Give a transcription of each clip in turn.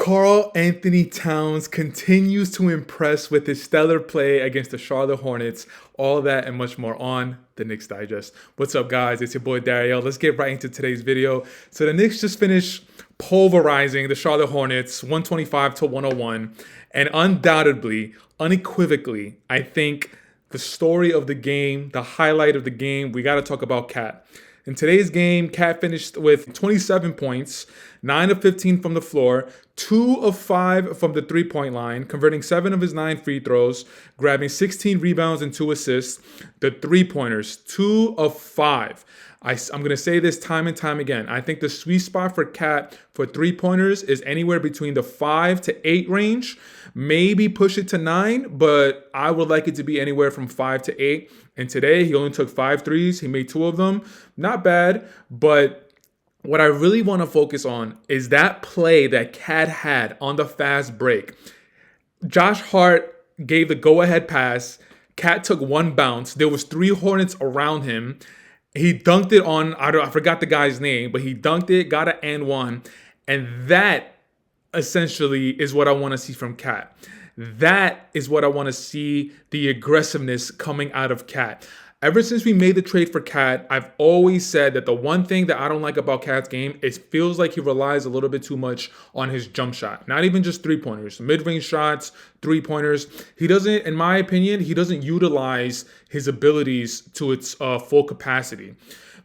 Karl Anthony Towns continues to impress with his stellar play against the Charlotte Hornets. All that and much more on the Knicks Digest. What's up, guys? It's your boy Dariel. Let's get right into today's video. So the Knicks just finished pulverizing the Charlotte Hornets 125 to 101. And undoubtedly, unequivocally, I think the story of the game, the highlight of the game, we got to talk about Cat. In today's game, Cat finished with 27 points, 9 of 15 from the floor, 2 of 5 from the three-point line, converting 7 of his 9 free throws, grabbing 16 rebounds and 2 assists. The three-pointers, 2 of 5. I'm going to say this time and time again. I think the sweet spot for Cat for three-pointers is anywhere between the 5 to 8 range. Maybe push it to 9, but I would like it to be anywhere from 5 to 8. And today, he only took 5 threes. He made 2 of them. Not bad, but what I really want to focus on is that play that Cat had on the fast break. Josh Hart gave the go-ahead pass. Cat took one bounce. There was 3 Hornets around him. He dunked it on, I forgot the guy's name, but he dunked it, got an and one. And that essentially is what I want to see from Cat. That is what I want to see, the aggressiveness coming out of Cat. Ever since we made the trade for Cat, I've always said that the one thing that I don't like about Cat's game is it feels like he relies a little bit too much on his jump shot. Not even just three-pointers, mid-range shots, three-pointers. He doesn't, in my opinion, he doesn't utilize his abilities to its full capacity.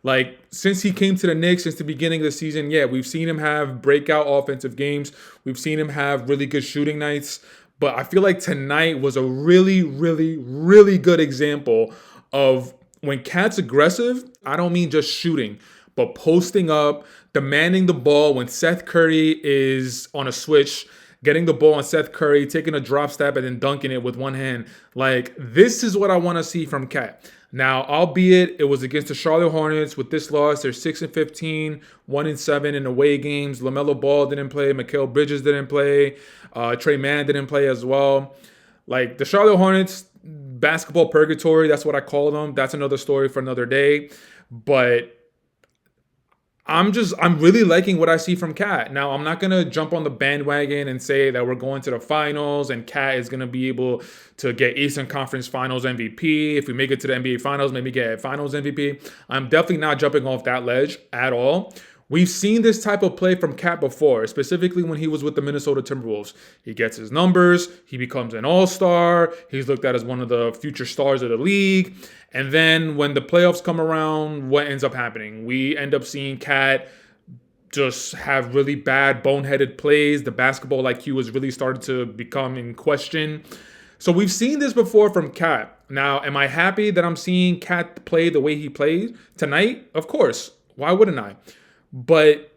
Like, since he came to the Knicks, since the beginning of the season, yeah, we've seen him have breakout offensive games. We've seen him have really good shooting nights. But I feel like tonight was a really, really, really good example of when Cat's aggressive. I don't mean just shooting, but posting up, demanding the ball when Seth Curry is on a switch, getting the ball on Seth Curry, taking a drop step and then dunking it with one hand. Like, this is what I want to see from Cat. Now, albeit it was against the Charlotte Hornets. With this loss, they're 6-15, 1-7 in away games. LaMelo Ball didn't play. Mikal Bridges didn't play. Trey Mann didn't play as well. Like, the Charlotte Hornets, basketball purgatory, that's what I call them. That's another story for another day. But I'm really liking what I see from Cat. Now, I'm not going to jump on the bandwagon and say that we're going to the finals and Cat is going to be able to get Eastern Conference Finals MVP. If we make it to the NBA Finals, maybe get Finals MVP. I'm definitely not jumping off that ledge at all. We've seen this type of play from Cat before, specifically when he was with the Minnesota Timberwolves. He gets his numbers. He becomes an all-star. He's looked at as one of the future stars of the league. And then when the playoffs come around, what ends up happening? We end up seeing Cat just have really bad, boneheaded plays. The basketball IQ has really started to become in question. So we've seen this before from Cat. Now, am I happy that I'm seeing Cat play the way he played tonight? Of course. Why wouldn't I? But,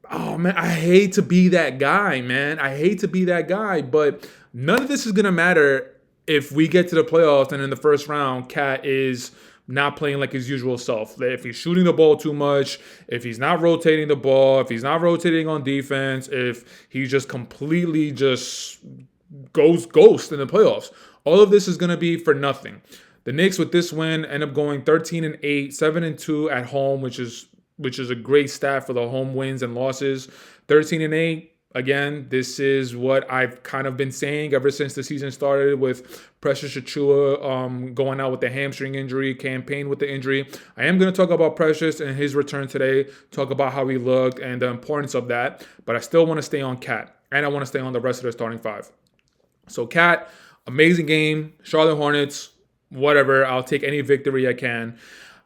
oh man, I hate to be that guy, man. I hate to be that guy, but none of this is going to matter if we get to the playoffs and in the first round, Cat is not playing like his usual self. If he's shooting the ball too much, if he's not rotating the ball, if he's not rotating on defense, if he just completely just goes ghost in the playoffs. All of this is going to be for nothing. The Knicks with this win end up going 13-8, 7-2 at home, which is a great stat for the home wins and losses. 13-8. Again, this is what I've kind of been saying ever since the season started, with Precious Achiuwa going out with the hamstring injury, campaign with the injury. I am going to talk about Precious and his return today, talk about how he looked and the importance of that. But I still want to stay on Cat, and I want to stay on the rest of the starting 5. So Cat, amazing game. Charlotte Hornets, whatever. I'll take any victory I can.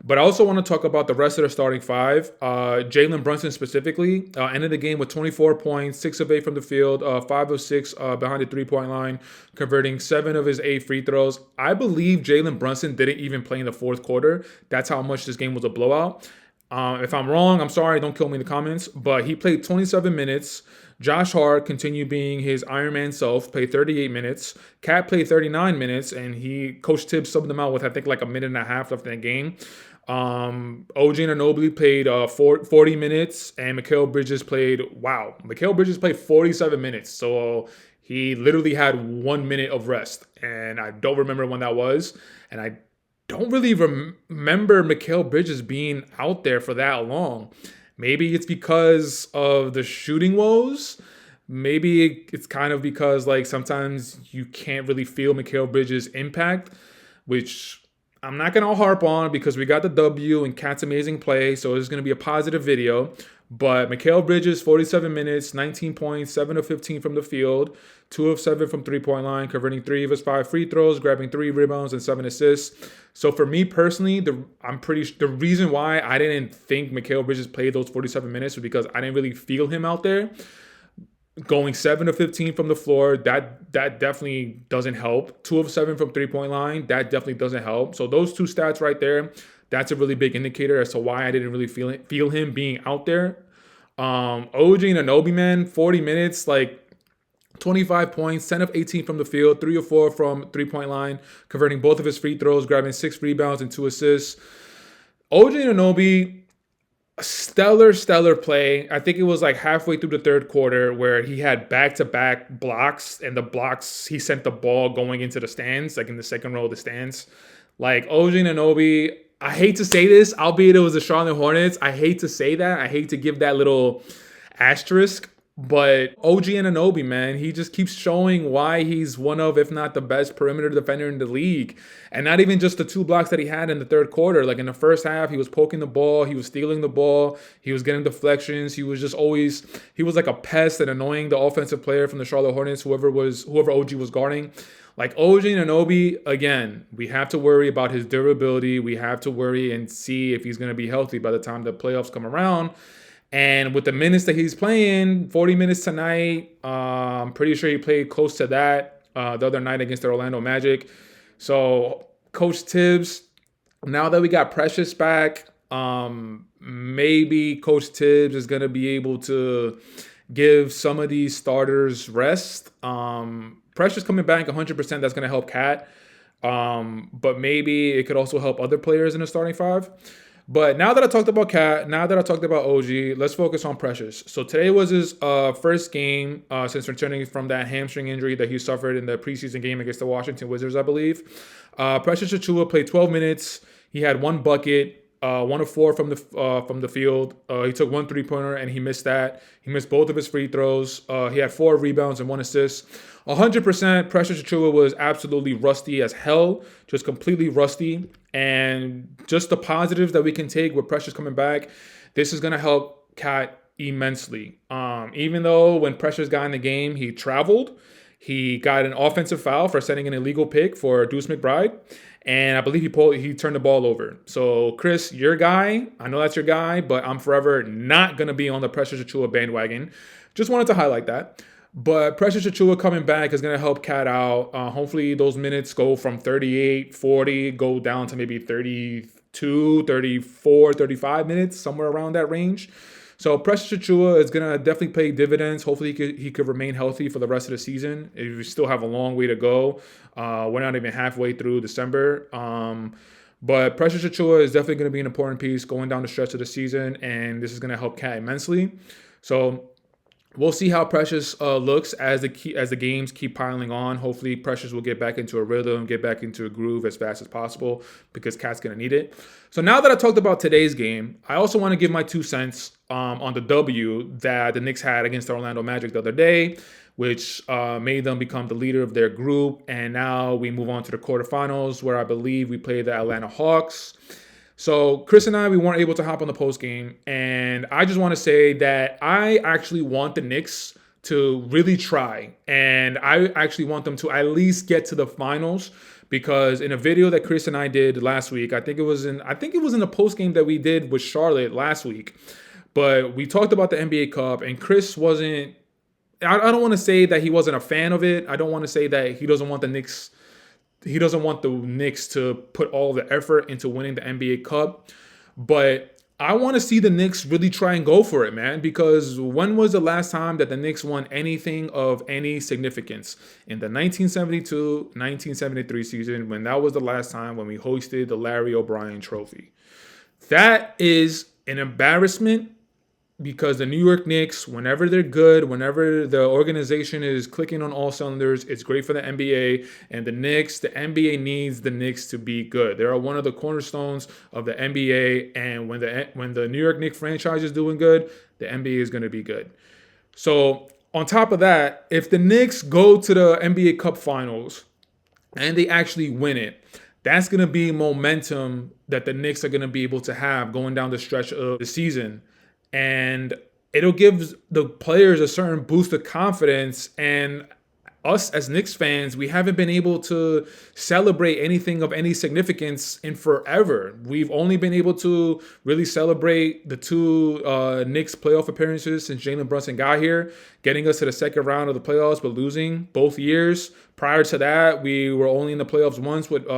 But I also want to talk about the rest of the starting 5. Jalen Brunson specifically ended the game with 24 points, 6 of 8 from the field, 5 of 6 behind the three-point line, converting 7 of his 8 free throws. I believe Jalen Brunson didn't even play in the fourth quarter. That's how much this game was a blowout. If I'm wrong, I'm sorry. Don't kill me in the comments. But he played 27 minutes. Josh Hart continued being his Iron Man self, played 38 minutes. Cat played 39 minutes, and Coach Tibbs subbed them out with, I think, like a minute and a half left in the game. OG Anunoby played 40 minutes, and Mikal Bridges played 47 minutes. So he literally had 1 minute of rest, and I don't remember when that was. And I don't really remember Mikal Bridges being out there for that long. Maybe it's because of the shooting woes. Maybe it's kind of because like sometimes you can't really feel Mikal Bridges' impact, which I'm not gonna harp on because we got the W and Cat's amazing play, so it's gonna be a positive video. But Mikal Bridges, 47 minutes, 19 points, 7 of 15 from the field, 2 of 7 from three-point line, converting 3 of his 5 free throws, grabbing 3 rebounds and 7 assists. So for me personally, the reason why I didn't think Mikal Bridges played those 47 minutes was because I didn't really feel him out there. Going 7 of 15 from the floor, that definitely doesn't help. 2 of 7 from three-point line, that definitely doesn't help. So those two stats right there, that's a really big indicator as to why I didn't really feel him being out there. OG Anunoby, man, 40 minutes, like 25 points, 10 of 18 from the field, 3 of 4 from three-point line, converting both of his free throws, grabbing 6 rebounds and 2 assists. OG Anunoby, stellar play. I think it was like halfway through the third quarter where he had back-to-back blocks, and the blocks, he sent the ball going into the stands, like in the second row of the stands. Like OG Anunoby, I hate to say this, albeit it was the Charlotte Hornets. I hate to say that. I hate to give that little asterisk. But OG Anunoby, man, he just keeps showing why he's one of, if not the best perimeter defender in the league. And not even just the 2 blocks that he had in the third quarter. Like in the first half, he was poking the ball, he was stealing the ball, he was getting deflections. He was like a pest and annoying the offensive player from the Charlotte Hornets, whoever OG was guarding. Like OG Anunoby, again, we have to worry about his durability. We have to worry and see if he's going to be healthy by the time the playoffs come around. And with the minutes that he's playing, 40 minutes tonight, I'm pretty sure he played close to that the other night against the Orlando Magic. So Coach Tibbs, now that we got Precious back, maybe Coach Tibbs is going to be able to give some of these starters rest. Precious coming back 100%, that's going to help Cat. But maybe it could also help other players in the starting 5. But now that I talked about Cat, now that I talked about OG, let's focus on Precious. So today was his first game since returning from that hamstring injury that he suffered in the preseason game against the Washington Wizards, I believe. Precious Achiuwa played 12 minutes. He had 1 bucket, 1 of 4 from the field. He took 1 3-pointer and he missed that. He missed both of his free throws. He had 4 rebounds and 1 assist. 100%, Precious Achiuwa was absolutely rusty as hell, just completely rusty. And just the positives that we can take with Precious coming back, this is going to help Cat immensely. Even though when Precious got in the game, he traveled. He got an offensive foul for setting an illegal pick for Deuce McBride. And I believe he turned the ball over. So, Chris, your guy, I know that's your guy, but I'm forever not going to be on the Precious Achiuwa bandwagon. Just wanted to highlight that. But Precious Achiuwa coming back is going to help Cat out. Hopefully those minutes go from 38, 40, go down to maybe 32, 34, 35 minutes, somewhere around that range. So Precious Achiuwa is going to definitely pay dividends. Hopefully he could remain healthy for the rest of the season. We still have a long way to go. We're not even halfway through December. But Precious Achiuwa is definitely going to be an important piece going down the stretch of the season, and this is going to help Cat immensely. So we'll see how Precious looks as the games keep piling on. Hopefully, Precious will get back into a rhythm, get back into a groove as fast as possible because Cat's going to need it. So now that I talked about today's game, I also want to give my 2 cents on the W that the Knicks had against the Orlando Magic the other day, which made them become the leader of their group. And now we move on to the quarterfinals, where I believe we play the Atlanta Hawks. So Chris and I, we weren't able to hop on the post game, and I just want to say that I actually want the Knicks to really try, and I actually want them to at least get to the finals, because in a video that Chris and I did last week, I think it was in the post game that we did with Charlotte last week, but we talked about the NBA Cup, and Chris wasn't. I don't want to say that he wasn't a fan of it. I don't want to say that he doesn't want the Knicks. He doesn't want the Knicks to put all the effort into winning the NBA Cup. But I want to see the Knicks really try and go for it, man. Because when was the last time that the Knicks won anything of any significance? In the 1972-1973 season, when that was the last time when we hosted the Larry O'Brien Trophy. That is an embarrassment. Because the New York Knicks, whenever they're good, whenever the organization is clicking on all cylinders, it's great for the NBA. And the NBA needs the Knicks to be good. They are one of the cornerstones of the NBA. And when the New York Knicks franchise is doing good, the NBA is going to be good. So On top of that, if the Knicks go to the NBA Cup Finals and they actually win it, that's going to be momentum that the Knicks are going to be able to have going down the stretch of the season. And it'll give the players a certain boost of confidence. And us as Knicks fans, we haven't been able to celebrate anything of any significance in forever. We've only been able to really celebrate the two Knicks playoff appearances since Jalen Brunson got here, getting us to the second round of the playoffs, but losing both years. Prior to that, we were only in the playoffs once with, we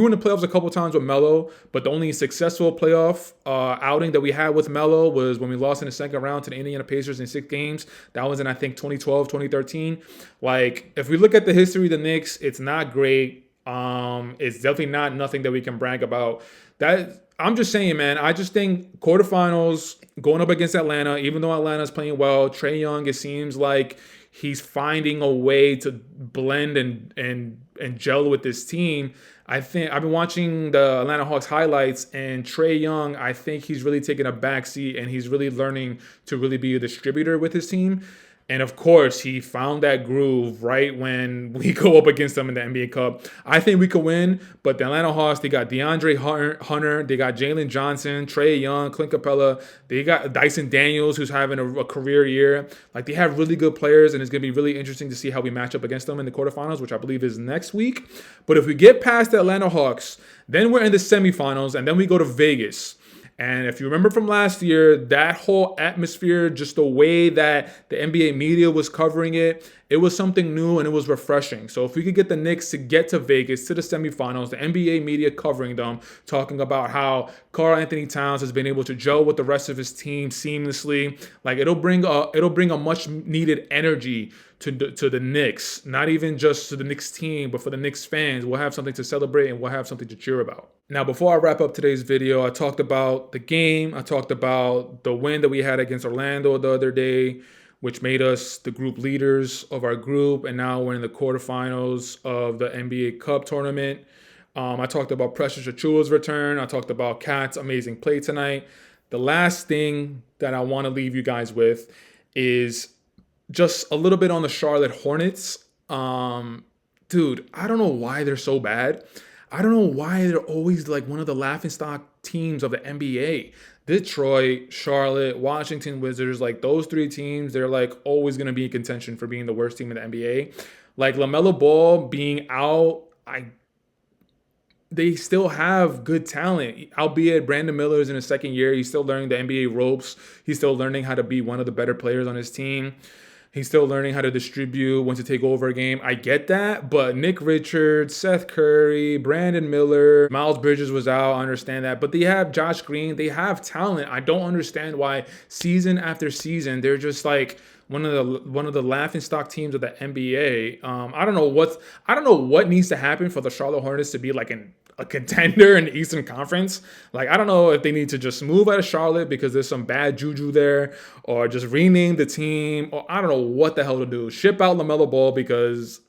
were in the playoffs a couple times with Melo, but the only successful playoff outing that we had with Melo was when we lost in the second round to the Indiana Pacers in 6 games. That was in, I think, 2012, 2013. Like, if we look at the history of the Knicks, it's not great. It's definitely not nothing that we can brag about. That I'm just saying, man, I just think quarterfinals going up against Atlanta, even though Atlanta's playing well, Trae Young, it seems like he's finding a way to blend and gel with this team. I think I've been watching the Atlanta Hawks highlights, and Trae Young, I think he's really taking a backseat and he's really learning to really be a distributor with his team. And of course, he found that groove right when we go up against them in the NBA Cup. I think we could win, but the Atlanta Hawks, they got DeAndre Hunter, they got Jalen Johnson, Trae Young, Clint Capella, they got Dyson Daniels, who's having a career year. Like, they have really good players, and it's going to be really interesting to see how we match up against them in the quarterfinals, which I believe is next week. But if we get past the Atlanta Hawks, then we're in the semifinals, and then we go to Vegas. And if you remember from last year, that whole atmosphere, just the way that the NBA media was covering it, it was something new and it was refreshing. So if we could get the Knicks to get to Vegas, to the semifinals, the NBA media covering them, talking about how Karl Anthony Towns has been able to gel with the rest of his team seamlessly, like it'll bring a much needed energy to the Knicks, not even just to the Knicks team, but for the Knicks fans. We'll have something to celebrate and we'll have something to cheer about. Now, before I wrap up today's video, I talked about the game. I talked about the win that we had against Orlando the other day, which made us the group leaders of our group. And now we're in the quarterfinals of the NBA Cup tournament. I talked about Precious Achiuwa's return. I talked about Cat's amazing play tonight. The last thing that I want to leave you guys with is just a little bit on the Charlotte Hornets. Dude, I don't know why they're so bad. I don't know why they're always like one of the laughingstock teams of the NBA. Detroit, Charlotte, Washington Wizards, like those 3 teams, they're like always going to be in contention for being the worst team in the NBA. Like LaMelo Ball being out, they still have good talent, albeit Brandon Miller is in his second year. He's still learning the NBA ropes. He's still learning how to be one of the better players on his team. He's still learning how to distribute, when to take over a game. I get that, but Nick Richards, Seth Curry, Brandon Miller, Miles Bridges was out. I understand that. But they have Josh Green. They have talent. I don't understand why season after season they're just like one of the laughingstock teams of the NBA. I don't know what needs to happen for the Charlotte Hornets to be like a contender in the Eastern Conference. Like, I don't know if they need to just move out of Charlotte because there's some bad juju there, or just rename the team, or I don't know what the hell to do. Ship out LaMelo Ball, because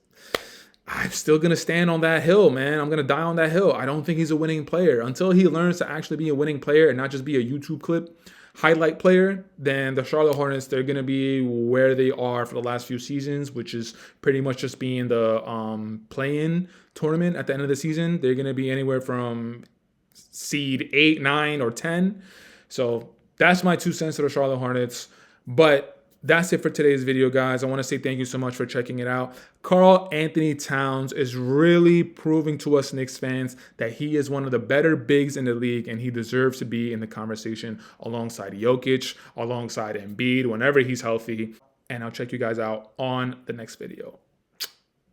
I'm still going to stand on that hill, man. I'm going to die on that hill. I don't think he's a winning player. Until he learns to actually be a winning player and not just be a YouTube clip highlight player, then the Charlotte Hornets, they're going to be where they are for the last few seasons, which is pretty much just being the play-in tournament at the end of the season. They're going to be anywhere from seed 8, 9, or 10. So that's my 2 cents to the Charlotte Hornets. But that's it for today's video, guys. I want to say thank you so much for checking it out. Karl Anthony Towns is really proving to us Knicks fans that he is one of the better bigs in the league, and he deserves to be in the conversation alongside Jokic, alongside Embiid, whenever he's healthy. And I'll check you guys out on the next video.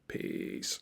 Peace.